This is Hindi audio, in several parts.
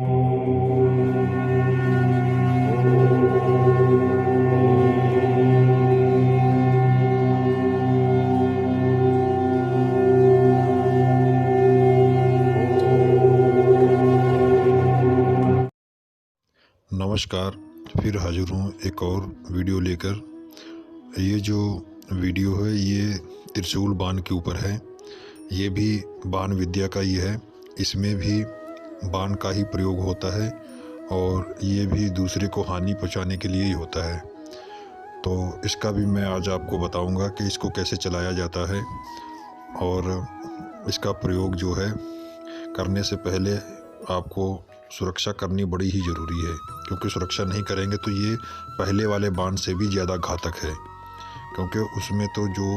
नमस्कार। फिर हाजिर हूँ एक और वीडियो लेकर। ये जो वीडियो है ये त्रिशूल बाण के ऊपर है। ये भी बाण विद्या का ही है। इसमें भी बाण का ही प्रयोग होता है और ये भी दूसरे को हानि पहुँचाने के लिए ही होता है। तो इसका भी मैं आज आपको बताऊंगा कि इसको कैसे चलाया जाता है और इसका प्रयोग जो है करने से पहले आपको सुरक्षा करनी बड़ी ही ज़रूरी है, क्योंकि सुरक्षा नहीं करेंगे तो ये पहले वाले बाण से भी ज़्यादा घातक है। क्योंकि उसमें तो जो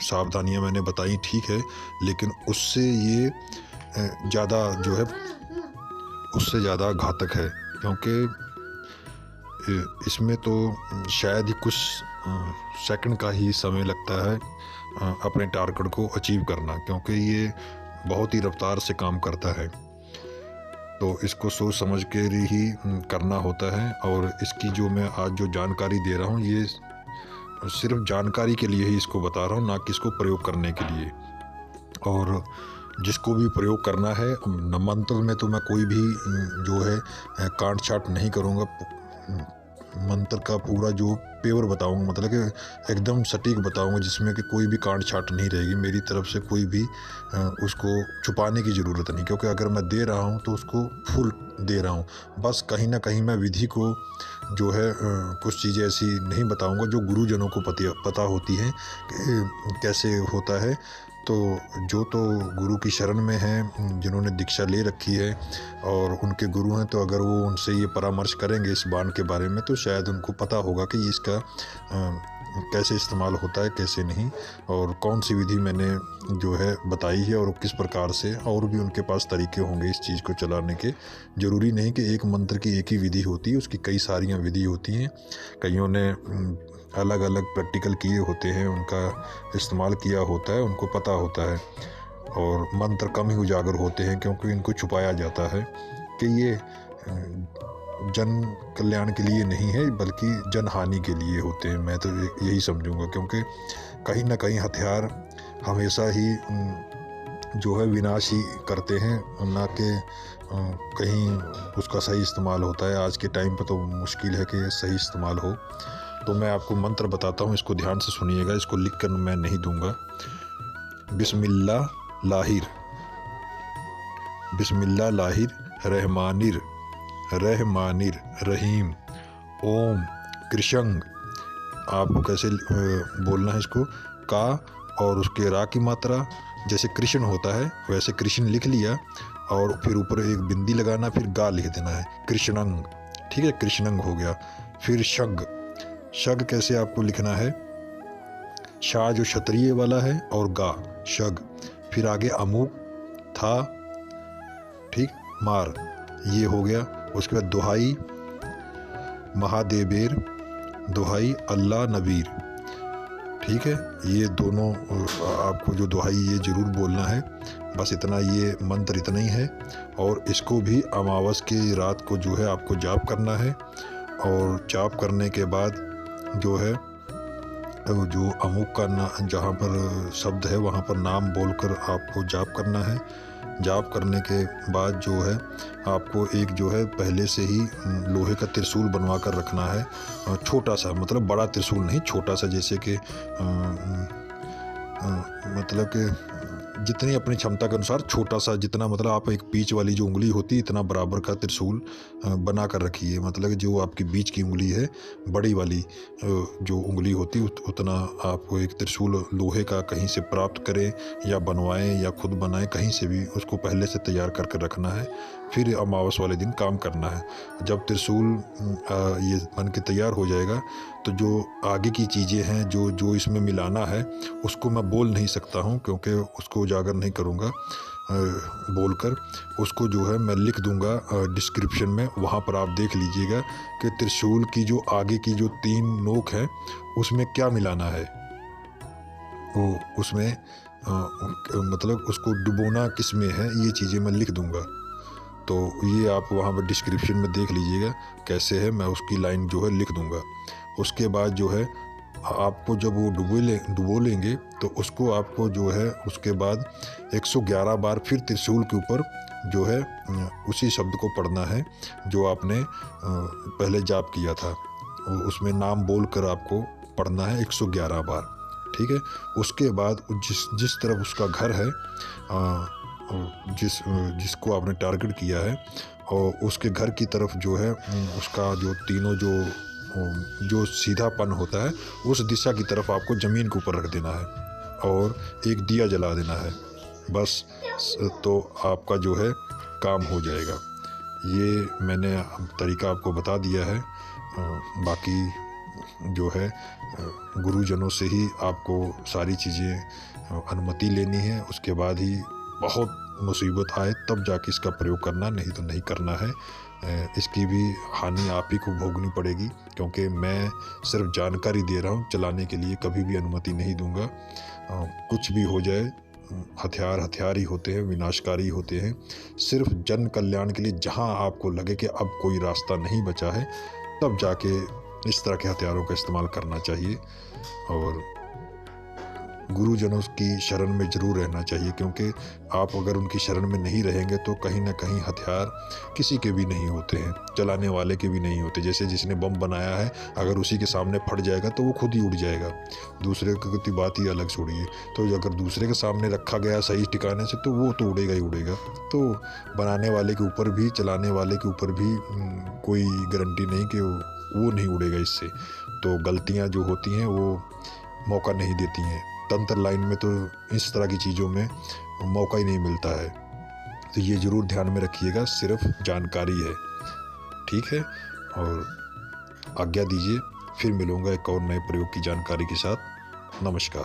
सावधानियां मैंने बताई ठीक है, लेकिन उससे ये ज़्यादा जो है उससे ज़्यादा घातक है। क्योंकि इसमें तो शायद ही कुछ सेकंड का ही समय लगता है अपने टारगेट को अचीव करना, क्योंकि ये बहुत ही रफ्तार से काम करता है। तो इसको सोच समझ के ही करना होता है। और इसकी जो मैं आज जो जानकारी दे रहा हूँ ये सिर्फ जानकारी के लिए ही इसको बता रहा हूँ, ना कि इसको प्रयोग करने के लिए। और जिसको भी प्रयोग करना है, मंत्र में तो मैं कोई भी जो है काट छाट नहीं करूँगा। मंत्र का पूरा जो पेवर बताऊंगा, मतलब कि एकदम सटीक बताऊंगा, जिसमें कि कोई भी काट छाट नहीं रहेगी मेरी तरफ से। कोई भी उसको छुपाने की ज़रूरत नहीं, क्योंकि अगर मैं दे रहा हूं तो उसको फुल दे रहा हूं। बस कहीं ना कहीं मैं विधि को जो है कुछ चीज़ें ऐसी नहीं बताऊंगा जो गुरुजनों को पता होती हैं कि कैसे होता है। तो जो तो गुरु की शरण में हैं, जिन्होंने दीक्षा ले रखी है और उनके गुरु हैं, तो अगर वो उनसे ये परामर्श करेंगे इस बाण के बारे में तो शायद उनको पता होगा कि इसका कैसे इस्तेमाल होता है, कैसे नहीं, और कौन सी विधि मैंने जो है बताई है और किस प्रकार से। और भी उनके पास तरीके होंगे इस चीज़ को चलाने के। ज़रूरी नहीं कि एक मंत्र की एक ही विधि होती है, उसकी कई सारियाँ विधि होती हैं। कईयों ने अलग अलग प्रैक्टिकल किए होते हैं, उनका इस्तेमाल किया होता है, उनको पता होता है। और मंत्र कम ही उजागर होते हैं, क्योंकि इनको छुपाया जाता है कि ये जन कल्याण के लिए नहीं है, बल्कि जन हानि के लिए होते हैं। मैं तो यही समझूंगा, क्योंकि कहीं ना कहीं हथियार हमेशा ही जो है विनाश ही करते हैं, ना कि कहीं उसका सही इस्तेमाल होता है। आज के टाइम पर तो मुश्किल है कि सही इस्तेमाल हो। तो मैं आपको मंत्र बताता हूँ, इसको ध्यान से सुनिएगा। इसको लिख कर मैं नहीं दूंगा। बिस्मिल्लाह लाहिर, बिस्मिल्लाह लाहिर रहमानिर रहमानिर रहीम ओम कृशंग। आपको कैसे बोलना है इसको, का और उसके रा की मात्रा जैसे कृष्ण होता है वैसे कृष्ण लिख लिया, और फिर ऊपर एक बिंदी लगाना, फिर गा लिख देना है, कृष्णंग। ठीक है, कृष्णंग हो गया। फिर शग, शग कैसे आपको लिखना है, शाह जो क्षत्रिय वाला है और गा शग। फिर आगे अमुक था, ठीक, मार, ये हो गया। उसके बाद दुहाई महादेवेर, दुहाई अल्लाह नबीर। ठीक है, ये दोनों आपको जो दुहाई ये ज़रूर बोलना है। बस इतना, ये मंत्र इतना ही है। और इसको भी अमावस की रात को जो है आपको जाप करना है। और जाप करने के बाद जो है जो अमुक का जहाँ पर शब्द है वहाँ पर नाम बोलकर आपको जाप करना है। जाप करने के बाद जो है आपको एक जो है पहले से ही लोहे का त्रिशूल बनवा कर रखना है। छोटा सा, मतलब बड़ा त्रिशूल नहीं, छोटा सा, जैसे कि मतलब कि जितनी अपनी क्षमता के अनुसार छोटा सा, जितना मतलब आप एक बीच वाली जो उंगली होती है इतना बराबर का त्रिशूल बना कर रखिए। मतलब जो आपकी बीच की उंगली है, बड़ी वाली जो उंगली होती है उतना आपको एक त्रिशूल लोहे का कहीं से प्राप्त करें या बनवाएं या खुद बनाएं, कहीं से भी उसको पहले से तैयार करके रखना है। फिर अमावस वाले दिन काम करना है। जब त्रिशूल ये बन के तैयार हो जाएगा तो जो आगे की चीज़ें हैं जो जो इसमें मिलाना है उसको मैं बोल नहीं सकता हूँ, क्योंकि उसको उजागर नहीं करूँगा बोलकर। उसको जो है मैं लिख दूंगा डिस्क्रिप्शन में, वहाँ पर आप देख लीजिएगा कि त्रिशूल की जो आगे की जो 3 नोक हैं उसमें क्या मिलाना है। वो उसमें मतलब उसको डुबोना किस में है, ये चीज़ें मैं लिख दूंगा। तो ये आप वहाँ पर डिस्क्रिप्शन में देख लीजिएगा कैसे है, मैं उसकी लाइन जो है लिख दूँगा। उसके बाद जो है आपको जब वो डुबो लेंगे तो उसको आपको जो है उसके बाद 111 बार फिर त्रिशूल के ऊपर जो है उसी शब्द को पढ़ना है जो आपने पहले जाप किया था। उसमें नाम बोलकर आपको पढ़ना है 111 बार, ठीक है। उसके बाद जिस तरफ उसका घर है, जिसको आपने टारगेट किया है, और उसके घर की तरफ जो है उसका जो तीनों जो सीधापन होता है उस दिशा की तरफ आपको ज़मीन के ऊपर रख देना है और एक दिया जला देना है, बस। तो आपका जो है काम हो जाएगा। ये मैंने तरीका आपको बता दिया है। बाकी जो है गुरुजनों से ही आपको सारी चीज़ें अनुमति लेनी है, उसके बाद ही बहुत मुसीबत आए तब जाके इसका प्रयोग करना, नहीं तो नहीं करना है। इसकी भी हानि आप ही को भोगनी पड़ेगी, क्योंकि मैं सिर्फ जानकारी दे रहा हूँ, चलाने के लिए कभी भी अनुमति नहीं दूंगा। कुछ भी हो जाए, हथियार ही होते हैं, विनाशकारी होते हैं। सिर्फ जन कल्याण के लिए जहाँ आपको लगे कि अब कोई रास्ता नहीं बचा है, तब जाके इस तरह के हथियारों का इस्तेमाल करना चाहिए। और गुरुजनों की शरण में ज़रूर रहना चाहिए, क्योंकि आप अगर उनकी शरण में नहीं रहेंगे तो कहीं ना कहीं हथियार किसी के भी नहीं होते हैं, चलाने वाले के भी नहीं होते। जैसे जिसने बम बनाया है, अगर उसी के सामने फट जाएगा तो वो खुद ही उड़ जाएगा, दूसरे की बात ही अलग छोड़िए। तो अगर दूसरे के सामने रखा गया सही ठिकाने से तो वो तो उड़ेगा ही उड़ेगा। तो बनाने वाले के ऊपर भी, चलाने वाले के ऊपर भी कोई गारंटी नहीं कि वो नहीं उड़ेगा इससे। तो गलतियाँ जो होती हैं वो मौका नहीं देती हैं। तंत्र लाइन में तो इस तरह की चीज़ों में मौका ही नहीं मिलता है। तो ये ज़रूर ध्यान में रखिएगा, सिर्फ जानकारी है, ठीक है। और आज्ञा दीजिए, फिर मिलूँगा एक और नए प्रयोग की जानकारी के साथ। नमस्कार।